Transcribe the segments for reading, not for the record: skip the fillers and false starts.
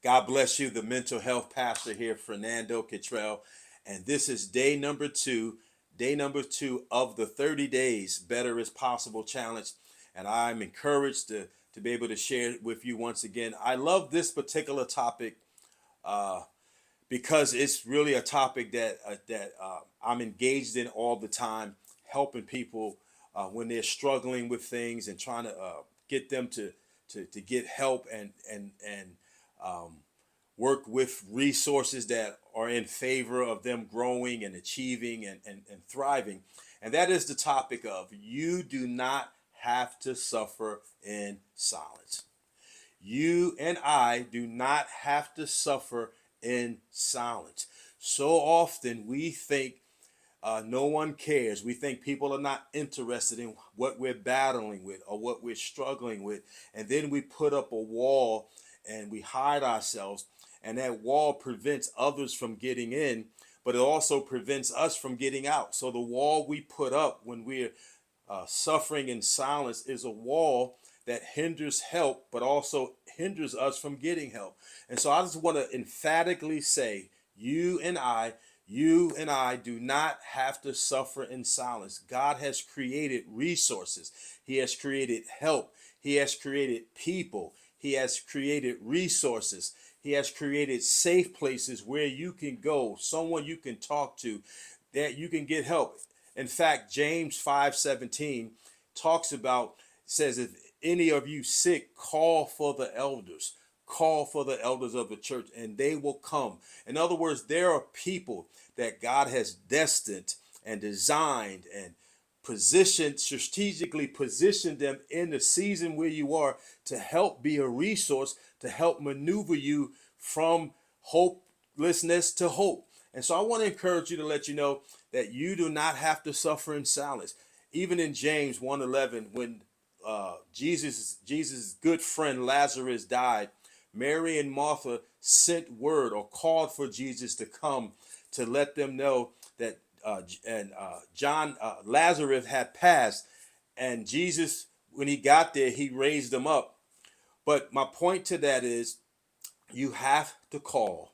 God bless you, the mental health pastor here, Fernando Cottrell. And this is day number two of the 30 days Better is Possible challenge. And I'm encouraged to be able to share it with you once again. I love this particular topic uh, because it's really a topic that I'm engaged in all the time, helping people when they're struggling with things and trying to get them to get help and um, work with resources that are in favor of them growing and achieving and thriving. And that is the topic of you do not have to suffer in silence. You and I do not have to suffer in silence. So often we think no one cares. We think people are not interested in what we're battling with or what we're struggling with. And then we put up a wall and we hide ourselves. And that wall prevents others from getting in, but it also prevents us from getting out. So the wall we put up when we're suffering in silence is a wall that hinders help, but also hinders us from getting help. And so I just want to emphatically say, you and I do not have to suffer in silence. God has created resources. He has created help. He has created people. He has created resources. He has created safe places where you can go, someone you can talk to, that you can get help. In fact, James 5:17 talks about, says, if any of you sick, call for the elders. Call for the elders of the church and they will come. In other words, there are people that God has destined and designed and positioned, strategically positioned them in the season where you are to help be a resource, to help maneuver you from hopelessness to hope. And so I want to encourage you to let you know that you do not have to suffer in silence. Even in James 1:11, when Jesus' good friend Lazarus died, Mary and Martha sent word or called for Jesus to come to let them know that John Lazarus had passed, and Jesus, when he got there, he raised them up. But my point to that is, you have to call.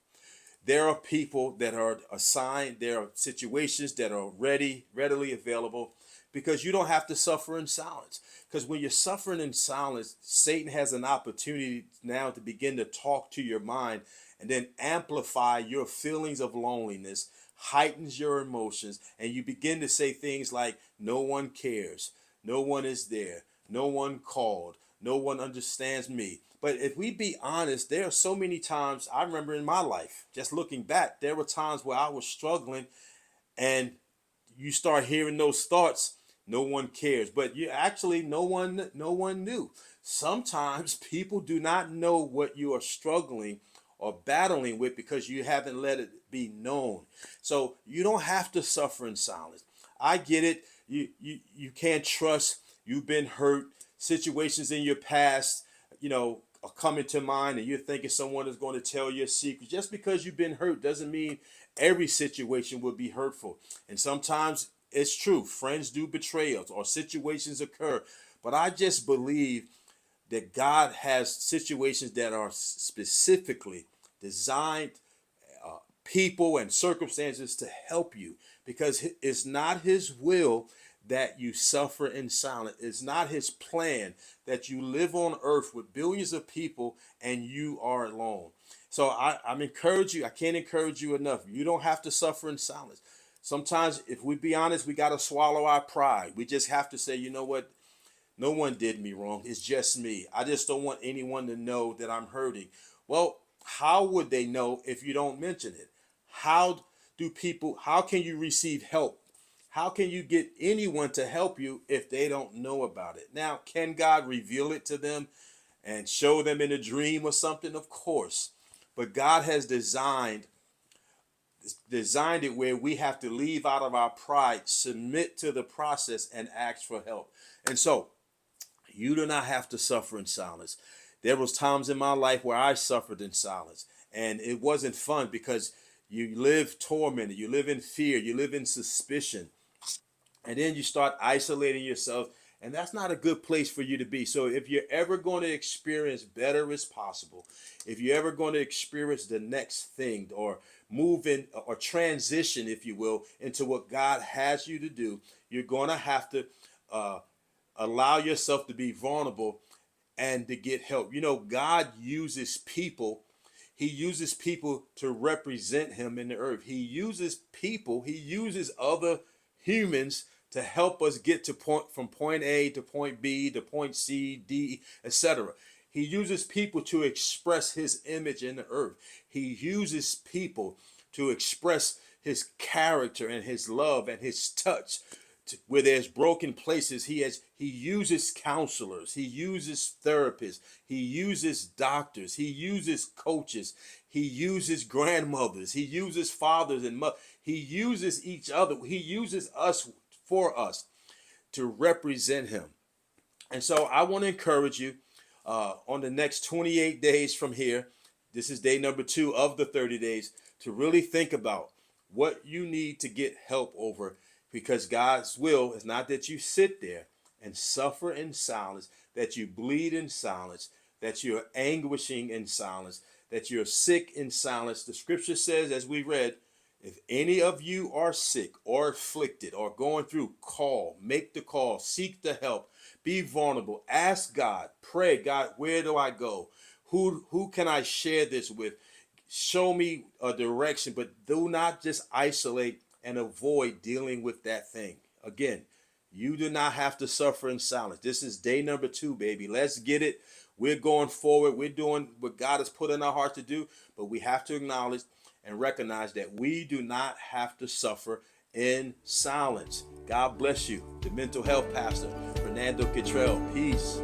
There are people that are assigned, there are situations that are readily available because you don't have to suffer in silence. Because when you're suffering in silence, Satan has an opportunity now to begin to talk to your mind and then amplify your feelings of loneliness, heightens your emotions, and you begin to say things like, no one cares, no one is there, no one called, no one understands me. But if we be honest, there are so many times I remember in my life, just looking back, there were times where I was struggling and you start hearing those thoughts, no one cares. But you actually no one knew. Sometimes people do not know what you are struggling or battling with because you haven't let it be known. So you don't have to suffer in silence. I get it. You can't trust. You've been hurt. Situations in your past, are coming to mind, and you're thinking someone is going to tell you a secret. Just because you've been hurt doesn't mean every situation will be hurtful. And sometimes it's true. Friends do betray us or situations occur. But I just believe that God has situations that are specifically designed, people and circumstances to help you, because it's not his will that you suffer in silence. It's not his plan that you live on earth with billions of people and you are alone. So I'm encouraging you. I can't encourage you enough. You don't have to suffer in silence. Sometimes, if we be honest, we got to swallow our pride. We just have to say, you know what? No one did me wrong. It's just me. I just don't want anyone to know that I'm hurting. Well, how would they know if you don't mention it? How can you receive help? How can you get anyone to help you if they don't know about it? Now, can God reveal it to them and show them in a dream or something? Of course. But God has designed it where we have to leave out of our pride, submit to the process, and ask for help. And so you do not have to suffer in silence. There was times in my life where I suffered in silence, and it wasn't fun because you live tormented, you live in fear, you live in suspicion, and then you start isolating yourself And that's not a good place for you to be. So if you're ever going to experience better as possible, if you're ever going to experience the next thing, or move in or transition, if you will, into what God has you to do, you're going to have to uh, allow yourself to be vulnerable and to get help. You know, God uses people. He uses people to represent him in the earth. He uses people, he uses other humans to help us get to from point A to point B to point C, D, etc. He uses people to express his image in the earth. He uses people to express his character and his love and his touch. Where there's broken places, he uses counselors, he uses therapists, he uses doctors, he uses coaches, he uses grandmothers, he uses fathers and mothers, he uses each other, he uses us for us to represent him. And so I want to encourage you on the next 28 days from here. This is day number 2 of the 30 days, to really think about what you need to get help over, because God's will is not that you sit there and suffer in silence, that you bleed in silence, that you're anguishing in silence, that you're sick in silence. The scripture says, as we read, if any of you are sick or afflicted or going through, call, make the call, seek the help, be vulnerable, ask God, pray, God, where do I go? Who can I share this with? Show me a direction, but do not just isolate and avoid dealing with that thing. Again, you do not have to suffer in silence. This is day number 2, baby. Let's get it. We're going forward. We're doing what God has put in our heart to do, but we have to acknowledge and recognize that we do not have to suffer in silence. God bless you. The Mental Health Pastor, Fernando Cottrell. Peace.